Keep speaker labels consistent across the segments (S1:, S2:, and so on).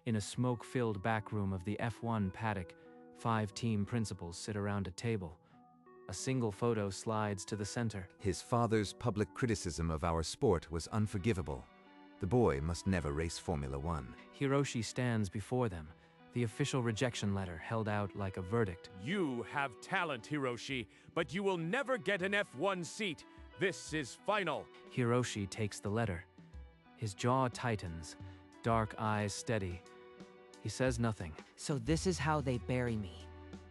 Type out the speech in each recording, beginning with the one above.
S1: In a smoke-filled back room of the F1 paddock, 5 team principals sit around a table. A single photo slides to the center.
S2: His father's public criticism of our sport was unforgivable. The boy must never race Formula One.
S1: Hiroshi stands before them, the official rejection letter held out like a verdict.
S3: You have talent, Hiroshi, but you will never get an F1 seat. This is final.
S1: Hiroshi takes the letter. His jaw tightens, dark eyes steady. He says nothing.
S4: So this is how they bury me.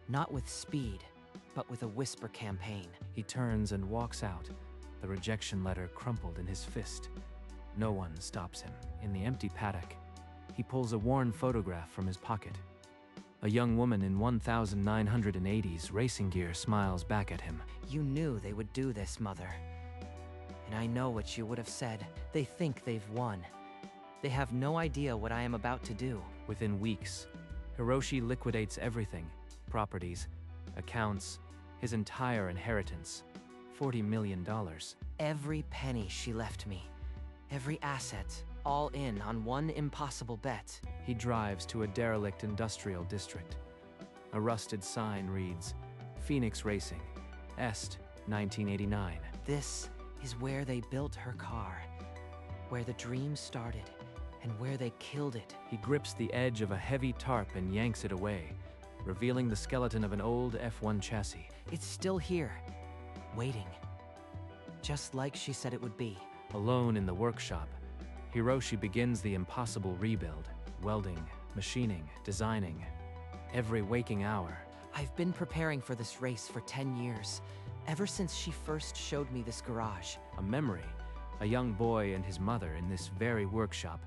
S4: Not with speed, but with a whisper campaign.
S1: He turns and walks out, the rejection letter crumpled in his fist. No one stops him. In the empty paddock, he pulls a worn photograph from his pocket. A young woman in 1980s racing gear smiles back at him.
S4: You knew they would do this, Mother. And I know what you would have said. They think they've won. They have no idea what I am about to do.
S1: Within weeks, Hiroshi liquidates everything: properties, accounts, his entire inheritance. $40 million.
S4: Every penny she left me. Every asset, all in on one impossible bet.
S1: He drives to a derelict industrial district. A rusted sign reads, Phoenix Racing, Est, 1989.
S4: This is where they built her car, where the dream started, and where they killed it.
S1: He grips the edge of a heavy tarp and yanks it away, revealing the skeleton of an old F1 chassis.
S4: It's still here, waiting. Just like she said it would be.
S1: Alone in the workshop, Hiroshi begins the impossible rebuild, welding, machining, designing. Every waking hour.
S4: I've been preparing for this race for 10 years, ever since she first showed me this garage.
S1: A memory, a young boy and his mother in this very workshop,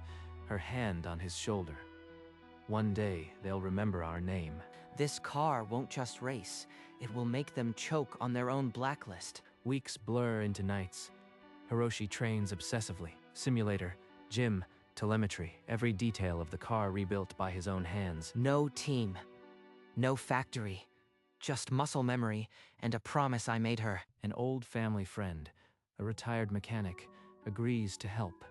S1: her hand on his shoulder. One day, they'll remember our name.
S4: This car won't just race, it will make them choke on their own blacklist.
S1: Weeks blur into nights. Hiroshi trains obsessively. Simulator, gym, telemetry, every detail of the car rebuilt by his own hands.
S4: No team, no factory, just muscle memory and a promise I made her.
S1: An old family friend, a retired mechanic, agrees to help.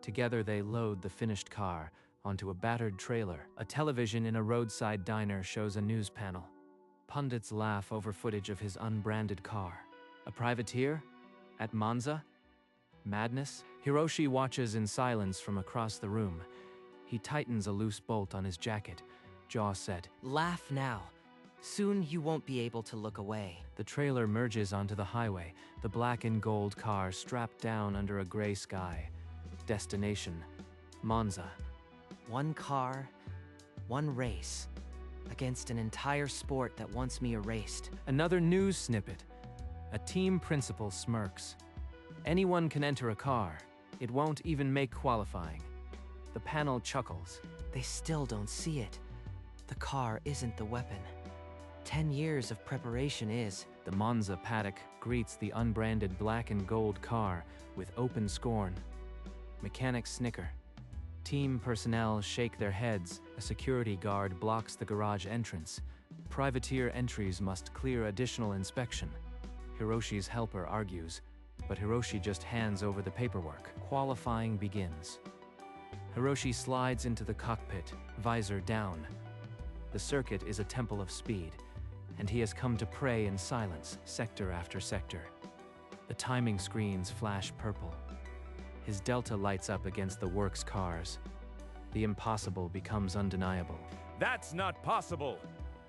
S1: Together they load the finished car onto a battered trailer. A television in a roadside diner shows a news panel. Pundits laugh over footage of his unbranded car. A privateer? At Monza? Madness? Hiroshi watches in silence from across the room. He tightens a loose bolt on his jacket, jaw set.
S4: Laugh now. Soon you won't be able to look away.
S1: The trailer merges onto the highway, the black and gold car strapped down under a gray sky. Destination, Monza.
S4: One car, one race, against an entire sport that wants me erased.
S1: Another news snippet. A team principal smirks. Anyone can enter a car. It won't even make qualifying. The panel chuckles.
S4: They still don't see it. The car isn't the weapon. 10 years of preparation is.
S1: The Monza paddock greets the unbranded black and gold car with open scorn. Mechanics snicker. Team personnel shake their heads. A security guard blocks the garage entrance. Privateer entries must clear additional inspection. Hiroshi's helper argues, but Hiroshi just hands over the paperwork. Qualifying begins. Hiroshi slides into the cockpit, visor down. The circuit is a temple of speed, and he has come to pray in silence, sector after sector. The timing screens flash purple. His delta lights up against the works cars. The impossible becomes undeniable.
S3: That's not possible.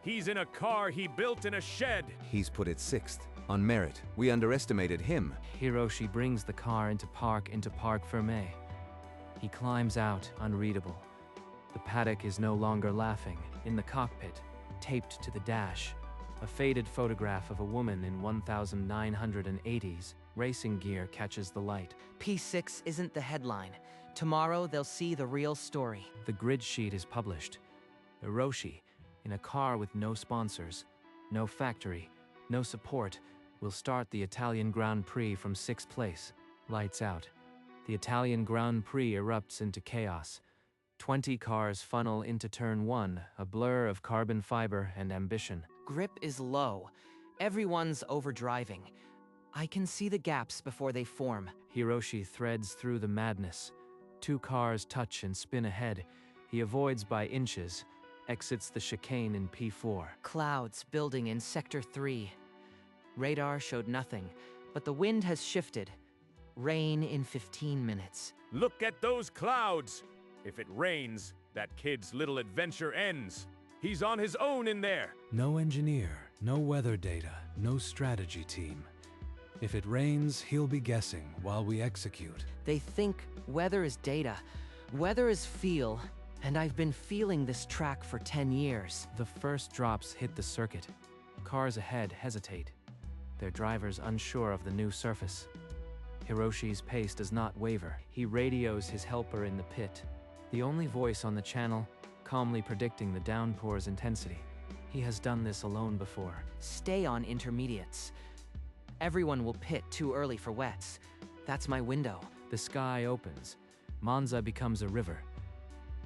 S3: He's in a car he built in a shed.
S2: He's put it 6th. On merit, we underestimated him.
S1: Hiroshi brings the car into Parc Fermé. He climbs out, unreadable. The paddock is no longer laughing. In the cockpit, taped to the dash, a faded photograph of a woman in 1980s racing gear catches the light.
S4: P6 isn't the headline. Tomorrow they'll see the real story.
S1: The grid sheet is published. Hiroshi, in a car with no sponsors, no factory, no support, will start the Italian Grand Prix from 6th place. Lights out. The Italian Grand Prix erupts into chaos. 20 cars funnel into turn 1, a blur of carbon fiber and ambition.
S4: Grip is low. Everyone's overdriving. I can see the gaps before they form.
S1: Hiroshi threads through the madness. 2 cars touch and spin ahead. He avoids by inches, exits the chicane in P4.
S4: Clouds building in Sector 3. Radar showed nothing, but the wind has shifted. Rain in 15 minutes.
S3: Look at those clouds! If it rains, that kid's little adventure ends. He's on his own in there.
S5: No engineer, no weather data, no strategy team. If it rains, he'll be guessing while we execute.
S4: They think weather is data, weather is feel, and I've been feeling this track for 10 years.
S1: The first drops hit the circuit. Cars ahead hesitate, their drivers unsure of the new surface. Hiroshi's pace does not waver. He radios his helper in the pit, the only voice on the channel, calmly predicting the downpour's intensity. He has done this alone before.
S4: Stay on intermediates. Everyone will pit too early for wets. That's my window.
S1: The sky opens. Monza becomes a river.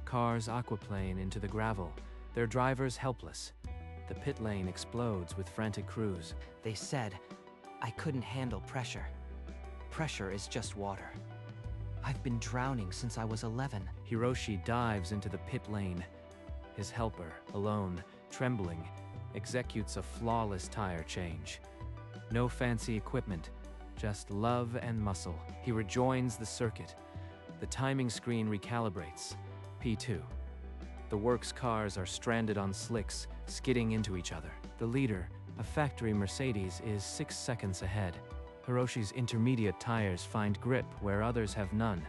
S1: Cars aquaplane into the gravel, their drivers helpless. The pit lane explodes with frantic crews.
S4: They said I couldn't handle pressure. Pressure is just water. I've been drowning since I was 11.
S1: Hiroshi dives into the pit lane. His helper, alone, trembling, executes a flawless tire change. No fancy equipment, just love and muscle. He rejoins the circuit. The timing screen recalibrates. P2. The works cars are stranded on slicks, skidding into each other. The leader, a factory Mercedes, is 6 seconds ahead. Hiroshi's intermediate tires find grip where others have none.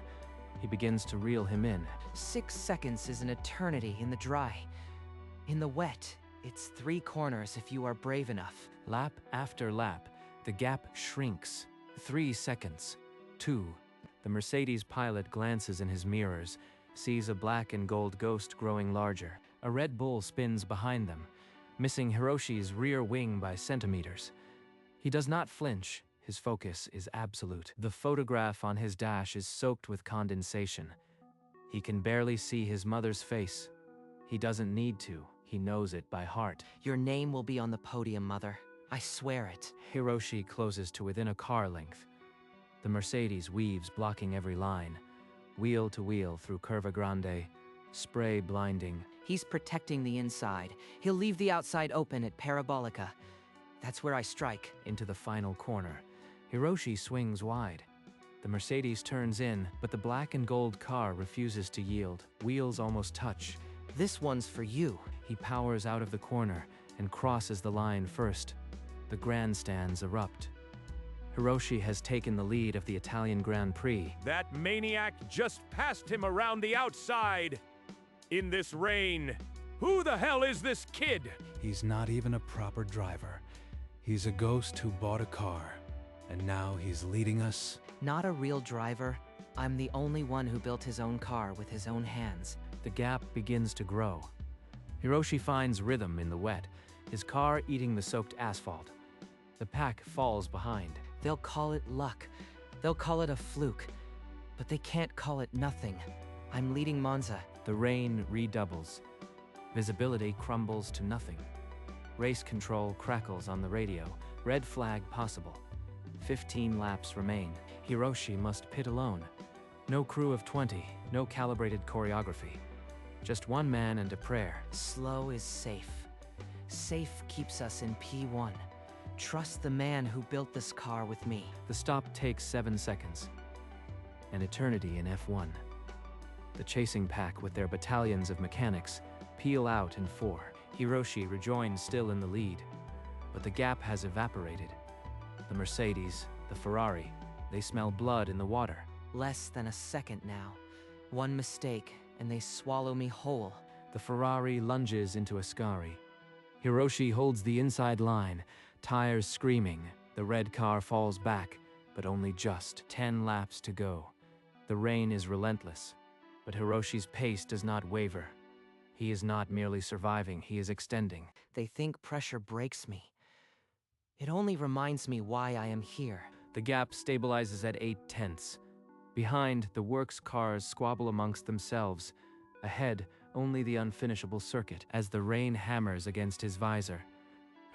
S1: He begins to reel him in.
S4: 6 seconds is an eternity in the dry. In the wet, it's 3 corners if you are brave enough.
S1: Lap after lap, the gap shrinks. 3 seconds. 2. The Mercedes pilot glances in his mirrors, sees a black and gold ghost growing larger. A Red Bull spins behind them, missing Hiroshi's rear wing by centimeters. He does not flinch. His focus is absolute. The photograph on his dash is soaked with condensation. He can barely see his mother's face. He doesn't need to. He knows it by heart.
S4: Your name will be on the podium, Mother. I swear it.
S1: Hiroshi closes to within a car length. The Mercedes weaves, blocking every line. Wheel to wheel through Curva Grande. Spray blinding.
S4: He's protecting the inside. He'll leave the outside open at Parabolica. That's where I strike.
S1: Into the final corner. Hiroshi swings wide. The Mercedes turns in, but the black and gold car refuses to yield. Wheels almost touch.
S4: This one's for you.
S1: He powers out of the corner and crosses the line first. The grandstands erupt. Hiroshi has taken the lead of the Italian Grand Prix.
S3: That maniac just passed him around the outside. In this rain. Who the hell is this kid?
S5: He's not even a proper driver. He's a ghost who bought a car. And now he's leading us.
S4: Not a real driver. I'm the only one who built his own car with his own hands.
S1: The gap begins to grow. Hiroshi finds rhythm in the wet, his car eating the soaked asphalt. The pack falls behind.
S4: They'll call it luck. They'll call it a fluke. But they can't call it nothing. I'm leading Monza.
S1: The rain redoubles. Visibility crumbles to nothing. Race control crackles on the radio. Red flag possible. 15 laps remain. Hiroshi must pit alone. No crew of 20, no calibrated choreography. Just one man and a prayer.
S4: Slow is safe. Safe keeps us in P1. Trust the man who built this car with me.
S1: The stop takes 7 seconds. An eternity in F1. The chasing pack with their battalions of mechanics peel out in 4. Hiroshi rejoins still in the lead, but the gap has evaporated. The Mercedes, the Ferrari, they smell blood in the water.
S4: Less than a second now. One mistake, and they swallow me whole.
S1: The Ferrari lunges into Ascari. Hiroshi holds the inside line, tires screaming. The red car falls back, but only just. 10 laps to go. The rain is relentless, but Hiroshi's pace does not waver. He is not merely surviving, he is extending.
S4: They think pressure breaks me. It only reminds me why I am here.
S1: The gap stabilizes at 8/10. Behind, the works cars squabble amongst themselves. Ahead, only the unfinishable circuit as the rain hammers against his visor.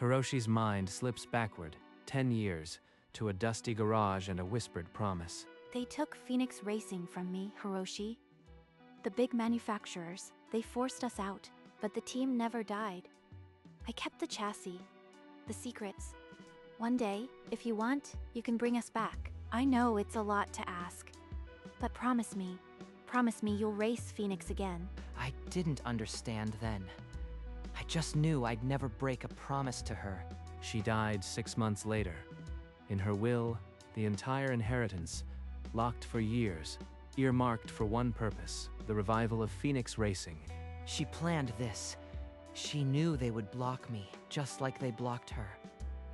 S1: Hiroshi's mind slips backward, 10 years, to a dusty garage and a whispered promise.
S6: They took Phoenix Racing from me, Hiroshi. The big manufacturers, They forced us out, but the team never died. I kept the chassis, the secrets. One day, if you want, you can bring us back. I know it's a lot to ask, but promise me you'll race Phoenix again.
S4: I didn't understand then. I just knew I'd never break a promise to her.
S1: She died 6 months later. In her will, the entire inheritance, locked for years, earmarked for one purpose, the revival of Phoenix racing.
S4: She planned this. She knew they would block me, just like they blocked her.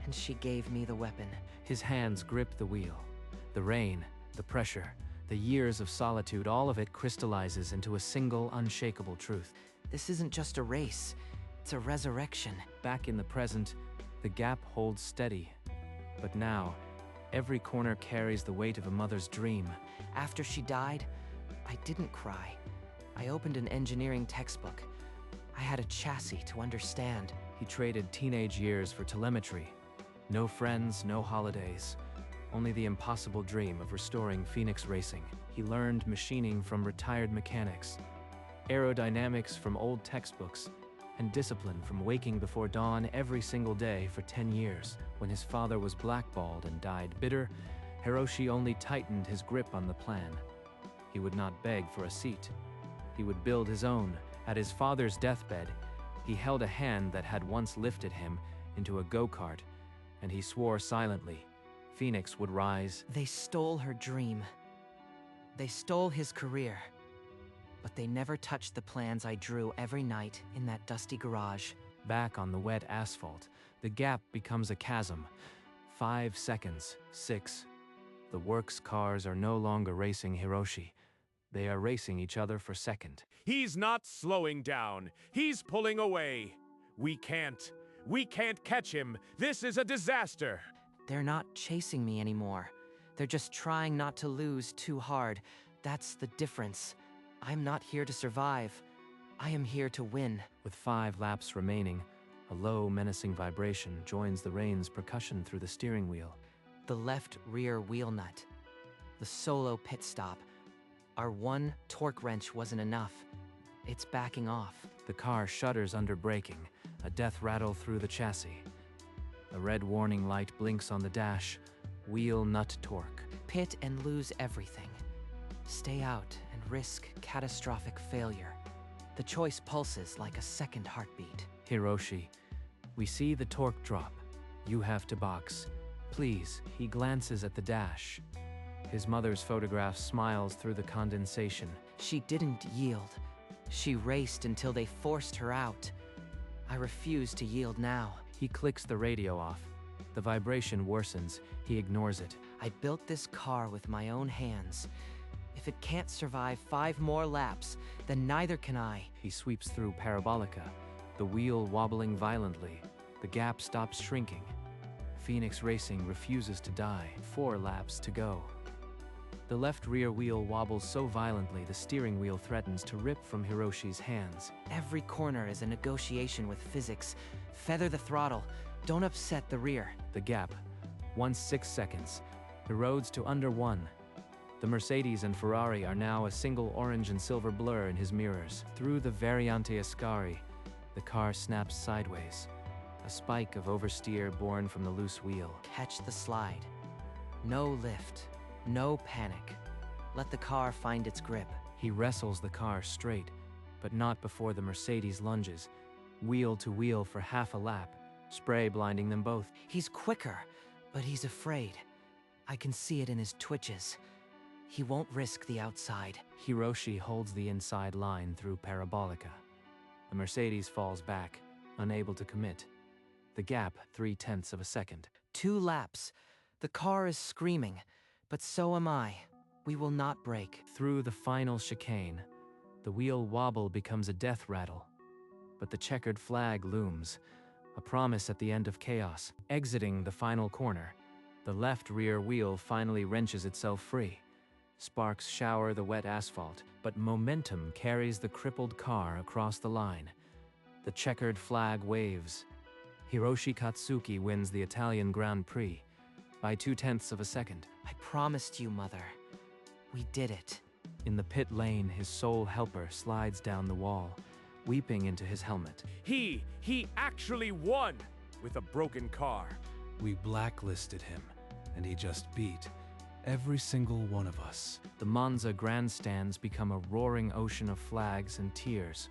S4: And she gave me the weapon.
S1: His hands gripped the wheel. The rain, the pressure, the years of solitude, all of it crystallizes into a single, unshakable truth.
S4: This isn't just a race, it's a resurrection.
S1: Back in the present, the gap holds steady. But now, every corner carries the weight of a mother's dream.
S4: After she died, I didn't cry. I opened an engineering textbook. I had a chassis to understand.
S1: He traded teenage years for telemetry. No friends, no holidays. Only the impossible dream of restoring Phoenix racing. He learned machining from retired mechanics, aerodynamics from old textbooks, and discipline from waking before dawn every single day for 10 years. When his father was blackballed and died bitter, Hiroshi only tightened his grip on the plan. He would not beg for a seat. He would build his own. At his father's deathbed, he held a hand that had once lifted him into a go-kart, and he swore silently Phoenix would rise.
S4: They stole her dream. They stole his career. But they never touched the plans I drew every night in that dusty garage.
S1: Back on the wet asphalt, the gap becomes a chasm. 5 seconds, 6. The works cars are no longer racing Hiroshi. They are racing each other for second.
S3: He's not slowing down. He's pulling away. We can't catch him. This is a disaster.
S4: They're not chasing me anymore. They're just trying not to lose too hard. That's the difference. I'm not here to survive. I am here to win.
S1: With 5 laps remaining, a low, menacing vibration joins the reins' percussion through the steering wheel.
S4: The left rear wheel nut. The solo pit stop. Our one torque wrench wasn't enough. It's backing off.
S1: The car shudders under braking, a death rattle through the chassis. A red warning light blinks on the dash. Wheel nut torque.
S4: Pit and lose everything. Stay out and risk catastrophic failure. The choice pulses like a second heartbeat.
S1: Hiroshi, we see the torque drop. You have to box. Please. He glances at the dash. His mother's photograph smiles through the condensation.
S4: She didn't yield. She raced until they forced her out. I refuse to yield now.
S1: He clicks the radio off. The vibration worsens. He ignores it.
S4: I built this car with my own hands. If it can't survive 5 more laps, then neither can I.
S1: He sweeps through Parabolica, the wheel wobbling violently. The gap stops shrinking. Phoenix Racing refuses to die. 4 laps to go. The left rear wheel wobbles so violently the steering wheel threatens to rip from Hiroshi's hands.
S4: Every corner is a negotiation with physics. Feather the throttle. Don't upset the rear.
S1: The gap, once 6 seconds, erodes to under 1. The Mercedes and Ferrari are now a single orange and silver blur in his mirrors. Through the Variante Ascari, the car snaps sideways. A spike of oversteer born from the loose wheel.
S4: Catch the slide. No lift. No panic. Let the car find its grip.
S1: He wrestles the car straight, but not before the Mercedes lunges, wheel to wheel for half a lap, spray blinding them both.
S4: He's quicker, but he's afraid. I can see it in his twitches. He won't risk the outside.
S1: Hiroshi holds the inside line through Parabolica. The Mercedes falls back, unable to commit. The gap, 0.3 of a second.
S4: 2 laps. The car is screaming, but so am I. We will not break.
S1: Through the final chicane, the wheel wobble becomes a death rattle. But the checkered flag looms, a promise at the end of chaos. Exiting the final corner, the left rear wheel finally wrenches itself free. Sparks shower the wet asphalt, but momentum carries the crippled car across the line. The checkered flag waves. Hiroshi Katsuki wins the Italian Grand Prix by 0.2 of a second.
S4: I promised you, Mother. We did it.
S1: In the pit lane, his sole helper slides down the wall. weeping into his helmet.
S3: He actually won with a broken car.
S5: We blacklisted him, and he just beat every single one of us.
S1: The Monza grandstands become a roaring ocean of flags and tears.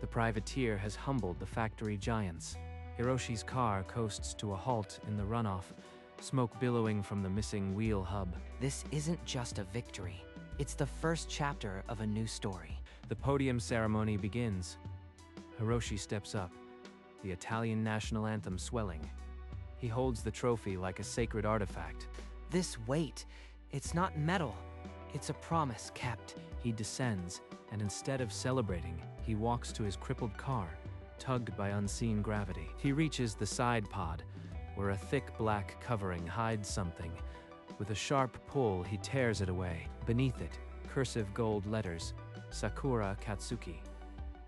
S1: The privateer has humbled the factory giants. Hiroshi's car coasts to a halt in the runoff, smoke billowing from the missing wheel hub.
S4: This isn't just a victory. It's the first chapter of a new story.
S1: The podium ceremony begins. Hiroshi steps up, the Italian national anthem swelling. He holds the trophy like a sacred artifact.
S4: This weight, it's not metal. It's a promise kept.
S1: He descends, and instead of celebrating, he walks to his crippled car, tugged by unseen gravity. He reaches the side pod, where a thick black covering hides something. With a sharp pull, he tears it away. Beneath it, cursive gold letters, Sakura Katsuki.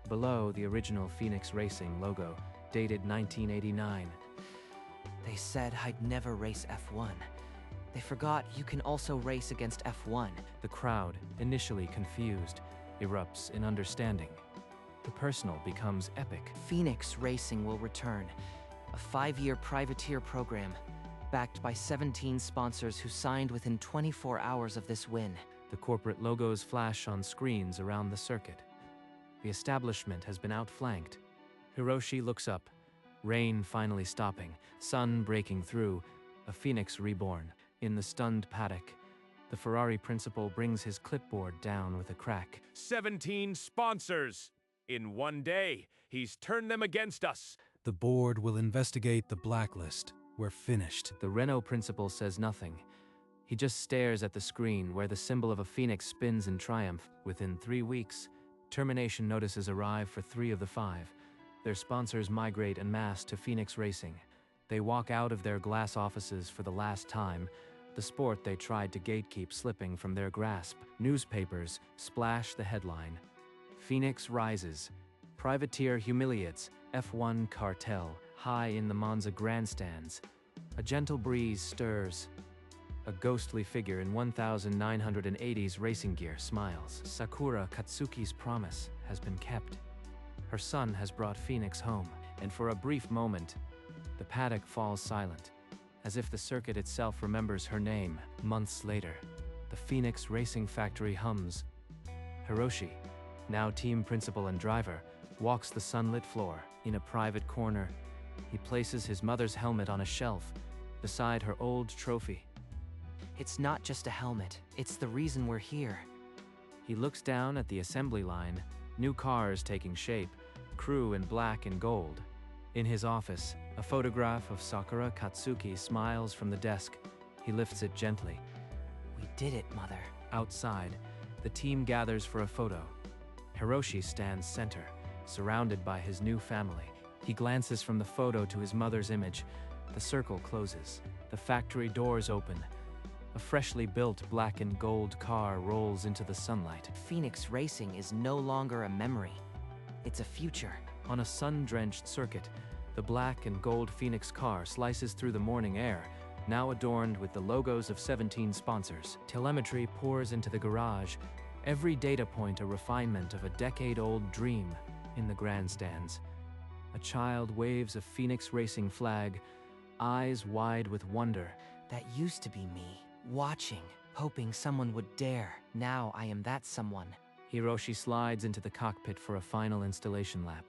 S1: Below, the original Phoenix Racing logo, dated 1989.
S4: They said I'd never race F1. They forgot you can also race against F1.
S1: The crowd, initially confused, erupts in understanding. The personal becomes epic.
S4: Phoenix Racing will return. A 5-year privateer program, backed by 17 sponsors who signed within 24 hours of this win.
S1: The corporate logos flash on screens around the circuit. The establishment has been outflanked. Hiroshi looks up, rain finally stopping, sun breaking through, a phoenix reborn. In the stunned paddock, the Ferrari principal brings his clipboard down with a crack.
S3: 17 sponsors! In one day, he's turned them against us.
S5: The board will investigate the blacklist. We're finished.
S1: The Renault principal says nothing. He just stares at the screen where the symbol of a phoenix spins in triumph. Within 3 weeks, termination notices arrive for 3 of the 5. Their sponsors migrate en masse to Phoenix Racing. They walk out of their glass offices for the last time, the sport they tried to gatekeep slipping from their grasp. Newspapers splash the headline. Phoenix rises. Privateer humiliates F1 cartel high in the Monza grandstands. A gentle breeze stirs. A ghostly figure in 1980s racing gear smiles. Sakura Katsuki's promise has been kept. Her son has brought Phoenix home, and for a brief moment, the paddock falls silent, as if the circuit itself remembers her name. Months later, the Phoenix Racing factory hums. Hiroshi, now team principal and driver, walks the sunlit floor. In a private corner, he places his mother's helmet on a shelf, beside her old trophy.
S4: It's not just a helmet, it's the reason we're here.
S1: He looks down at the assembly line, new cars taking shape, crew in black and gold. In his office, a photograph of Sakura Katsuki smiles from the desk. He lifts it gently.
S4: We did it, Mother.
S1: Outside, the team gathers for a photo. Hiroshi stands center, surrounded by his new family. He glances from the photo to his mother's image. The circle closes. The factory doors open. A freshly built black and gold car rolls into the sunlight.
S4: Phoenix Racing is no longer a memory. It's a future.
S1: On a sun-drenched circuit, the black and gold Phoenix car slices through the morning air, now adorned with the logos of 17 sponsors. Telemetry pours into the garage, every data point a refinement of a decade-old dream. In the grandstands, a child waves a Phoenix Racing flag, eyes wide with wonder.
S4: That used to be me, watching, hoping someone would dare. Now I am that someone.
S1: Hiroshi slides into the cockpit for a final installation lap.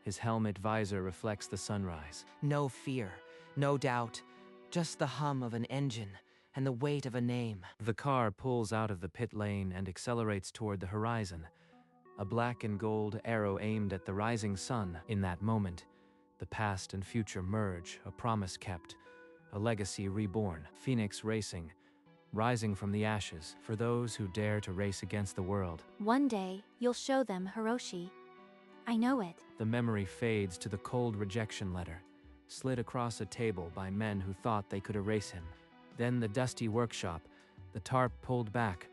S1: His helmet visor reflects the sunrise.
S4: No fear, no doubt, just the hum of an engine and the weight of a name.
S1: The car pulls out of the pit lane and accelerates toward the horizon. A black and gold arrow aimed at the rising sun. In that moment, the past and future merge, a promise kept, a legacy reborn. Phoenix Racing, rising from the ashes for those who dare to race against the world.
S6: One day, you'll show them, Hiroshi. I know it.
S1: The memory fades to the cold rejection letter, slid across a table by men who thought they could erase him. Then the dusty workshop, the tarp pulled back,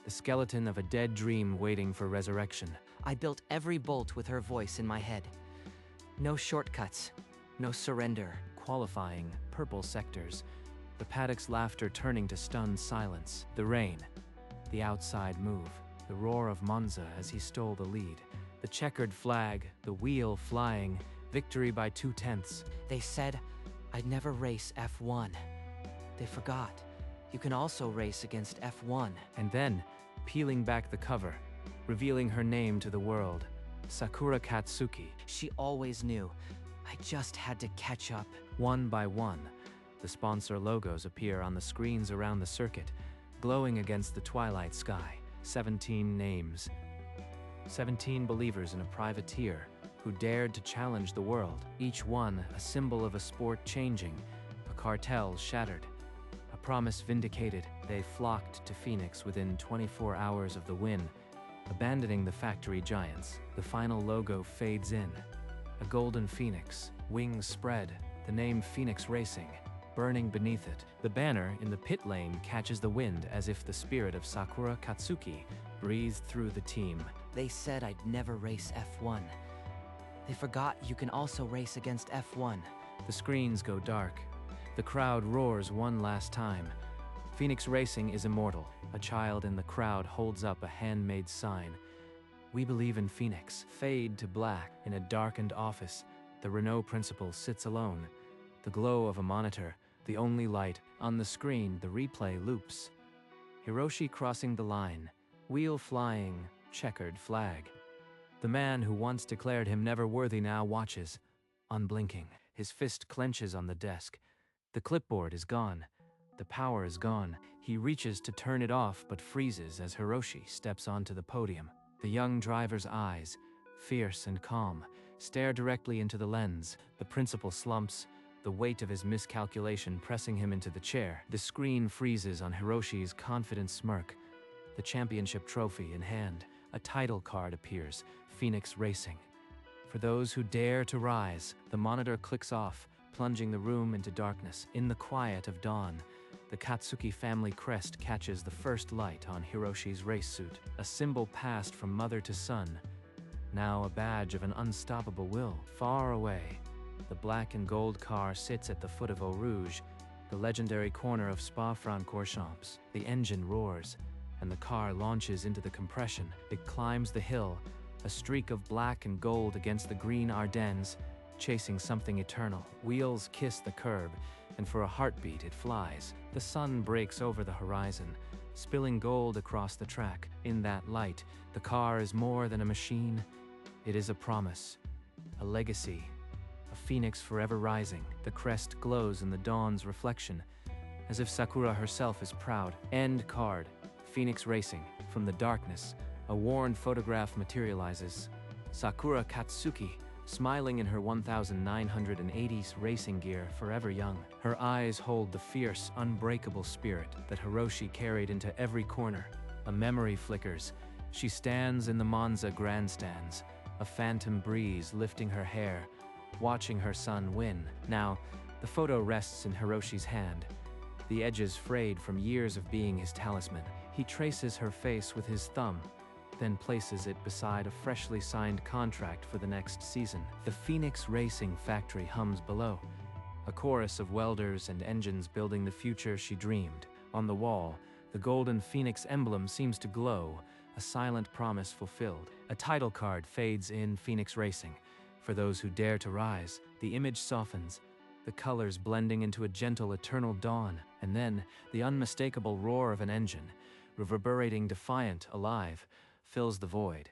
S1: the skeleton of a dead dream waiting for resurrection.
S4: I built every bolt with her voice in my head. No shortcuts, no surrender.
S1: Qualifying, purple sectors, the paddock's laughter turning to stunned silence. The rain, the outside move, the roar of Monza as he stole the lead. The checkered flag, the wheel flying, victory by 2/10.
S4: They said I'd never race F1. They forgot. You can also race against F1.
S1: And then, peeling back the cover, revealing her name to the world, Sakura Katsuki.
S4: She always knew. I just had to catch up.
S1: One by one, the sponsor logos appear on the screens around the circuit, glowing against the twilight sky. 17 names. 17 believers in a privateer who dared to challenge the world. Each one a symbol of a sport changing, a cartel shattered, a promise vindicated. They flocked to Phoenix within 24 hours of the win, abandoning the factory giants. The final logo fades in. A golden phoenix, wings spread, the name Phoenix Racing, burning beneath it. The banner in the pit lane catches the wind as if the spirit of Sakura Katsuki breathed through the team.
S4: They said I'd never race F1. They forgot you can also race against F1.
S1: The screens go dark. The crowd roars one last time. Phoenix Racing is immortal. A child in the crowd holds up a handmade sign. We believe in Phoenix. Fade to black. In a darkened office, the Renault principal sits alone. The glow of a monitor, the only light. On the screen, the replay loops. Hiroshi crossing the line. Wheel flying, checkered flag. The man who once declared him never worthy now watches, unblinking. His fist clenches on the desk. The clipboard is gone. The power is gone. He reaches to turn it off but freezes as Hiroshi steps onto the podium. The young driver's eyes, fierce and calm, stare directly into the lens. The principal slumps, the weight of his miscalculation pressing him into the chair. The screen freezes on Hiroshi's confident smirk, the championship trophy in hand. A title card appears, Phoenix Racing. For those who dare to rise, the monitor clicks off, plunging the room into darkness. In the quiet of dawn, the Katsuki family crest catches the first light on Hiroshi's race suit, a symbol passed from mother to son, now a badge of an unstoppable will. Far away, the black and gold car sits at the foot of Eau Rouge, the legendary corner of Spa-Francorchamps. The engine roars, and the car launches into the compression. It climbs the hill, a streak of black and gold against the green Ardennes, chasing something eternal. Wheels kiss the curb, and for a heartbeat it flies. The sun breaks over the horizon, spilling gold across the track. In that light, the car is more than a machine. It is a promise, a legacy, a phoenix forever rising. The crest glows in the dawn's reflection, as if Sakura herself is proud. End card. Phoenix Racing. From the darkness, a worn photograph materializes. Sakura Katsuki, smiling in her 1980s racing gear, forever young. Her eyes hold the fierce, unbreakable spirit that Hiroshi carried into every corner. A memory flickers. She stands in the Monza grandstands, a phantom breeze lifting her hair, watching her son win. Now, the photo rests in Hiroshi's hand, the edges frayed from years of being his talisman. He traces her face with his thumb, then places it beside a freshly signed contract for the next season. The Phoenix Racing factory hums below, a chorus of welders and engines building the future she dreamed. On the wall, the golden Phoenix emblem seems to glow, a silent promise fulfilled. A title card fades in Phoenix Racing. For those who dare to rise, the image softens, the colors blending into a gentle eternal dawn, and then the unmistakable roar of an engine, reverberating defiant, alive, fills the void.